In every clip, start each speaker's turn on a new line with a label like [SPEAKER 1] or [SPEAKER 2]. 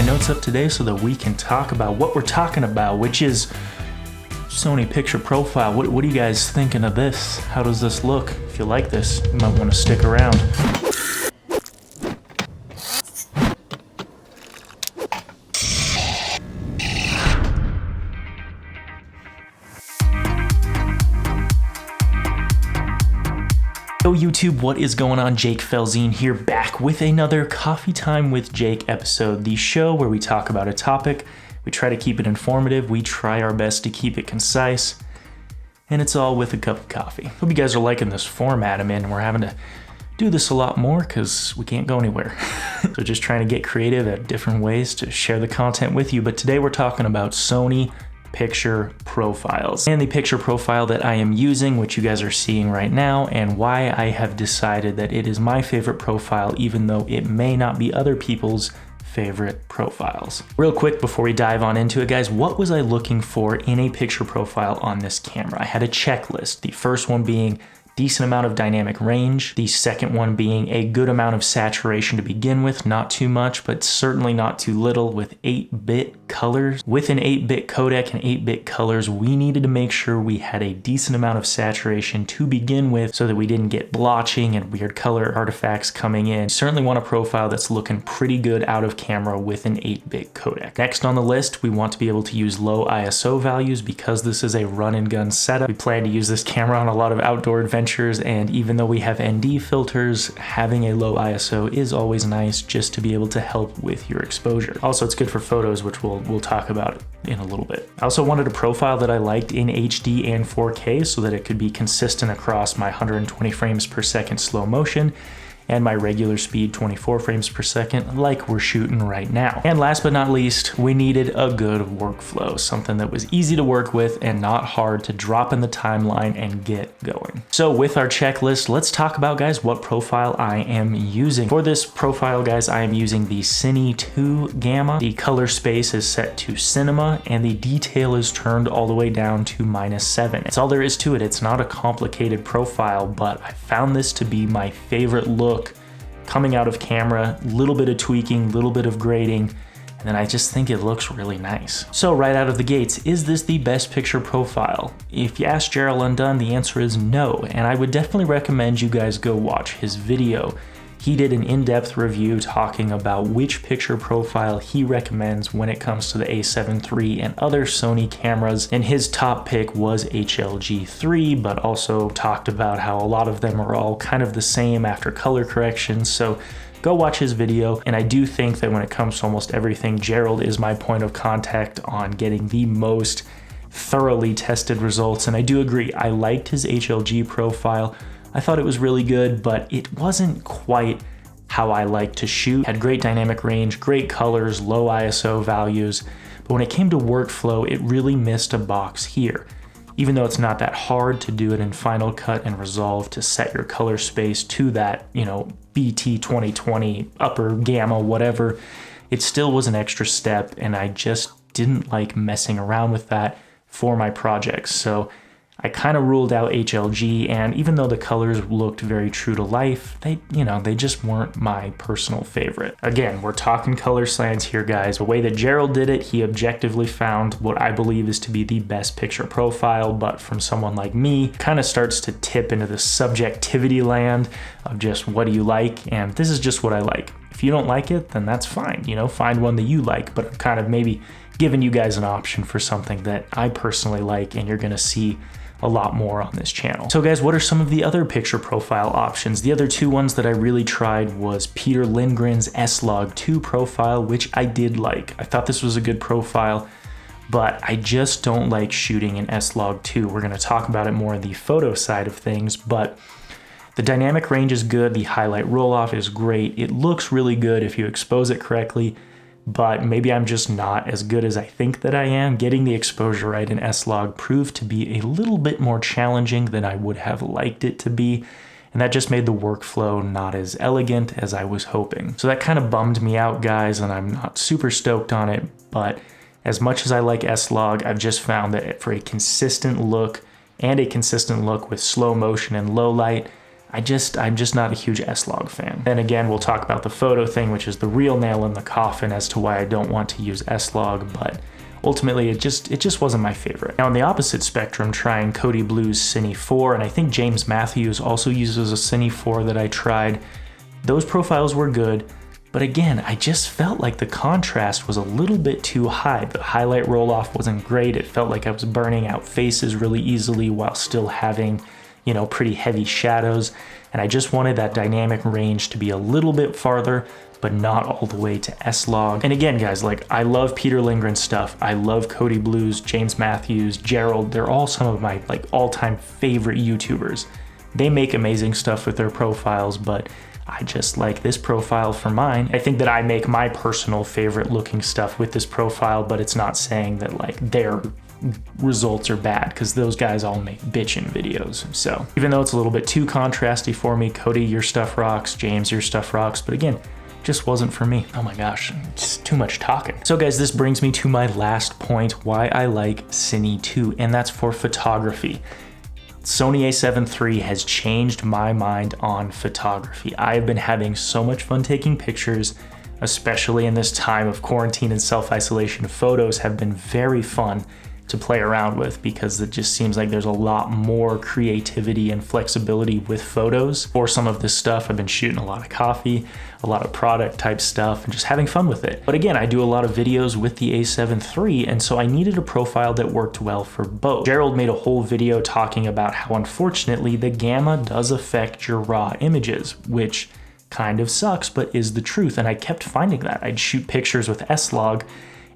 [SPEAKER 1] my notes up today so that we can talk about what we're talking about, which is Sony Picture Profile. What are you guys thinking of this? How does this look? If you like this, you might want to stick around. Yo YouTube, what is going on? Jake Felzine here, back with another Coffee Time with Jake episode, the show where we talk about a topic, we try to keep it informative, we try our best to keep it concise, and it's all with a cup of coffee. Hope you guys are liking this format I'm in. We're having to do this a lot more because we can't go anywhere. So just trying to get creative at different ways to share the content with you, but today we're talking about Sony Picture Profiles and the picture profile that I am using, which you guys are seeing right now, and why I have decided that it is my favorite profile, even though it may not be other people's favorite profiles. Real quick before we dive on into it, guys, what was I looking for in a picture profile on this camera? I had a checklist, the first one being decent amount of dynamic range, the second one being a good amount of saturation to begin with, not too much, but certainly not too little, with 8-bit colors. With an 8-bit codec and 8-bit colors, we needed to make sure we had a decent amount of saturation to begin with so that we didn't get blotching and weird color artifacts coming in. You certainly want a profile that's looking pretty good out of camera with an 8-bit codec. Next on the list, we want to be able to use low ISO values because this is a run and gun setup. We plan to use this camera on a lot of outdoor adventures, and even though we have ND filters, having a low ISO is always nice just to be able to help with your exposure. Also, it's good for photos, which we'll talk about in a little bit. I also wanted a profile that I liked in HD and 4K so that it could be consistent across my 120 frames per second slow motion and my regular speed 24 frames per second like we're shooting right now. And last but not least, we needed a good workflow, something that was easy to work with and not hard to drop in the timeline and get going. So with our checklist, let's talk about, guys, what profile I am using. For this profile, guys, I am using the Cine 2 Gamma. The color space is set to cinema and the detail is turned all the way down to -7. That's all there is to it. It's not a complicated profile, but I found this to be my favorite look coming out of camera. Little bit of tweaking, little bit of grading, and then I just think it looks really nice. So right out of the gates, is this the best picture profile? If you ask Gerald Undone, the answer is no, and I would definitely recommend you guys go watch his video. He did an in-depth review talking about which picture profile he recommends when it comes to the a7 III and other Sony cameras, and his top pick was HLG3, but also talked about how a lot of them are all kind of the same after color correction. So go watch his video, and I do think that when it comes to almost everything, Gerald is my point of contact on getting the most thoroughly tested results, and I do agree. I liked his HLG profile. I thought it was really good, but it wasn't quite how I like to shoot. Had great dynamic range, great colors, low ISO values, but when it came to workflow, it really missed a box here. Even though it's not that hard to do it in Final Cut and Resolve to set your color space to that, BT 2020, upper gamma, whatever, it still was an extra step, and I just didn't like messing around with that for my projects. So I kind of ruled out HLG, and even though the colors looked very true to life, they just weren't my personal favorite. Again, we're talking color science here, guys. The way that Gerald did it, he objectively found what I believe is to be the best picture profile, but from someone like me, kind of starts to tip into the subjectivity land of just what do you like, and this is just what I like. If you don't like it, then that's fine, find one that you like, but I'm kind of maybe giving you guys an option for something that I personally like, and you're gonna see a lot more on this channel. So guys, what are some of the other picture profile options? The other two ones that I really tried was Peter Lindgren's S-Log2 profile, which I did like. I thought this was a good profile, but I just don't like shooting in S-Log2. We're gonna talk about it more in the photo side of things, but the dynamic range is good, the highlight roll-off is great, it looks really good if you expose it correctly, but maybe I'm just not as good as I think that I am. Getting the exposure right in S-Log proved to be a little bit more challenging than I would have liked it to be, and that just made the workflow not as elegant as I was hoping. So that kind of bummed me out, guys, and I'm not super stoked on it, but as much as I like S-Log, I've just found that for a consistent look and a consistent look with slow motion and low light, I'm just not a huge S-Log fan. Then again, we'll talk about the photo thing, which is the real nail in the coffin as to why I don't want to use S-Log, but ultimately it just wasn't my favorite. Now on the opposite spectrum, trying Cody Blue's Cine 4, and I think James Matthews also uses a Cine 4 that I tried. Those profiles were good, but again, I just felt like the contrast was a little bit too high. The highlight roll-off wasn't great. It felt like I was burning out faces really easily while still having, you know, pretty heavy shadows. And I just wanted that dynamic range to be a little bit farther, but not all the way to S-Log. And again, guys, like, I love Peter Lindgren's stuff. I love Cody Blues, James Matthews, Gerald. They're all some of my like all-time favorite YouTubers. They make amazing stuff with their profiles, but I just like this profile for mine. I think that I make my personal favorite looking stuff with this profile, but it's not saying that like their results are bad, because those guys all make bitchin' videos. So even though it's a little bit too contrasty for me, Cody, your stuff rocks, James, your stuff rocks, but again, just wasn't for me. Oh my gosh, it's too much talking. So guys, this brings me to my last point, why I like Cine 2, and that's for photography. Sony a7 III has changed my mind on photography. I've been having so much fun taking pictures, especially in this time of quarantine and self-isolation. Photos have been very fun to play around with because it just seems like there's a lot more creativity and flexibility with photos. For some of this stuff, I've been shooting a lot of coffee, a lot of product type stuff, and just having fun with it. But again, I do a lot of videos with the a7 III, and so I needed a profile that worked well for both. Gerald made a whole video talking about how unfortunately the gamma does affect your raw images, which kind of sucks, but is the truth. And I kept finding that. I'd shoot pictures with S-Log,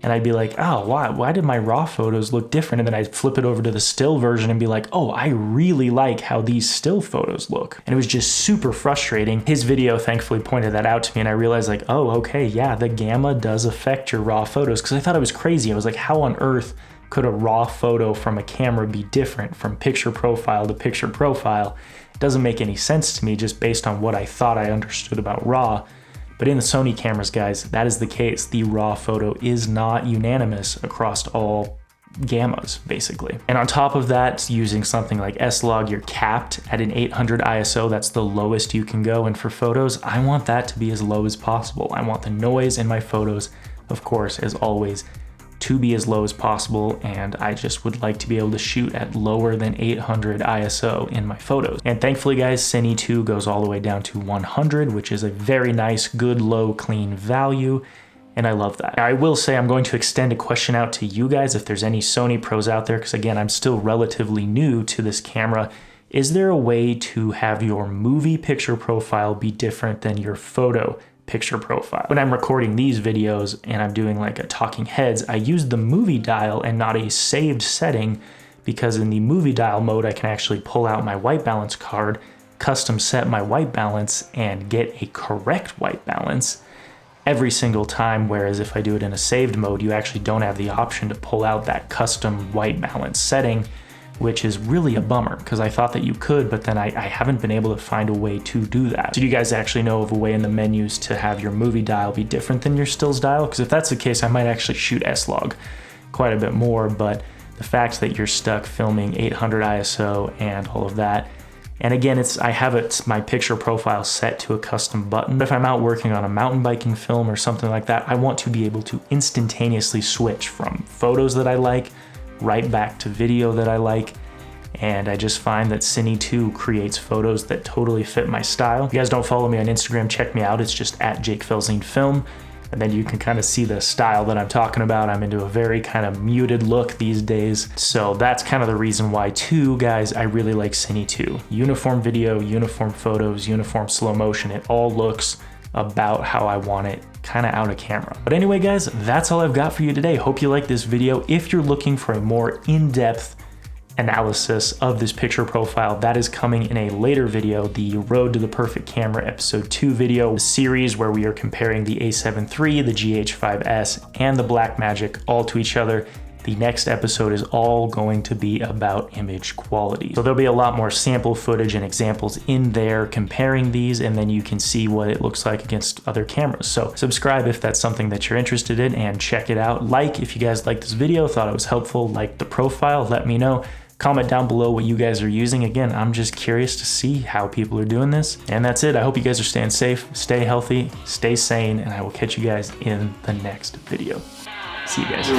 [SPEAKER 1] and I'd be like, oh, why did my raw photos look different? And then I'd flip it over to the still version and be like, oh, I really like how these still photos look. And it was just super frustrating. His video thankfully pointed that out to me, and I realized like, oh, okay, yeah, the gamma does affect your raw photos. Because I thought it was crazy. I was like, how on earth could a raw photo from a camera be different from picture profile to picture profile? It doesn't make any sense to me just based on what I thought I understood about raw. But in the Sony cameras, guys, that is the case. The raw photo is not unanimous across all gammas, basically. And on top of that, using something like S-Log, you're capped at an 800 ISO. That's the lowest you can go. And for photos, I want that to be as low as possible. I want the noise in my photos, of course, as always, to be as low as possible, and I just would like to be able to shoot at lower than 800 ISO in my photos. And thankfully, guys, Cine 2 goes all the way down to 100, which is a very nice, good, low, clean value, and I love that. I will say I'm going to extend a question out to you guys if there's any Sony pros out there, because again, I'm still relatively new to this camera. Is there a way to have your movie picture profile be different than your photo picture profile? When I'm recording these videos and I'm doing like a talking heads, I use the movie dial and not a saved setting, because in the movie dial mode, I can actually pull out my white balance card, custom set my white balance, and get a correct white balance every single time. Whereas if I do it in a saved mode, you actually don't have the option to pull out that custom white balance setting, which is really a bummer because I thought that you could, but then I haven't been able to find a way to do that. Do you guys actually know of a way in the menus to have your movie dial be different than your stills dial? Because if that's the case, I might actually shoot S-Log quite a bit more, but the fact that you're stuck filming 800 ISO and all of that, and again, I have my picture profile set to a custom button. If I'm out working on a mountain biking film or something like that, I want to be able to instantaneously switch from photos that I like right back to video that I like. And I just find that Cine 2 creates photos that totally fit my style. If you guys don't follow me on Instagram, check me out. It's just at Jake Felzine Film. And then you can kind of see the style that I'm talking about. I'm into a very kind of muted look these days. So that's kind of the reason why too, guys, I really like Cine 2. Uniform video, uniform photos, uniform slow motion. It all looks about how I want it, kind of out of camera. But anyway, guys, that's all I've got for you today. Hope you like this video. If you're looking for a more in-depth analysis of this picture profile, that is coming in a later video, the Road to the Perfect Camera Episode 2 video, a series where we are comparing the a7 III, the GH5S, and the Blackmagic all to each other. The next episode is all going to be about image quality. So there'll be a lot more sample footage and examples in there comparing these, and then you can see what it looks like against other cameras. So subscribe if that's something that you're interested in, and check it out. Like if you guys liked this video, thought it was helpful, like the profile, let me know. Comment down below what you guys are using. Again, I'm just curious to see how people are doing this. And that's it. I hope you guys are staying safe, stay healthy, stay sane, and I will catch you guys in the next video. See you guys.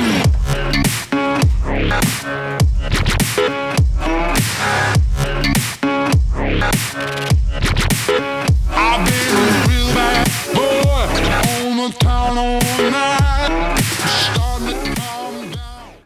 [SPEAKER 2] I've been a real bad boy on the town on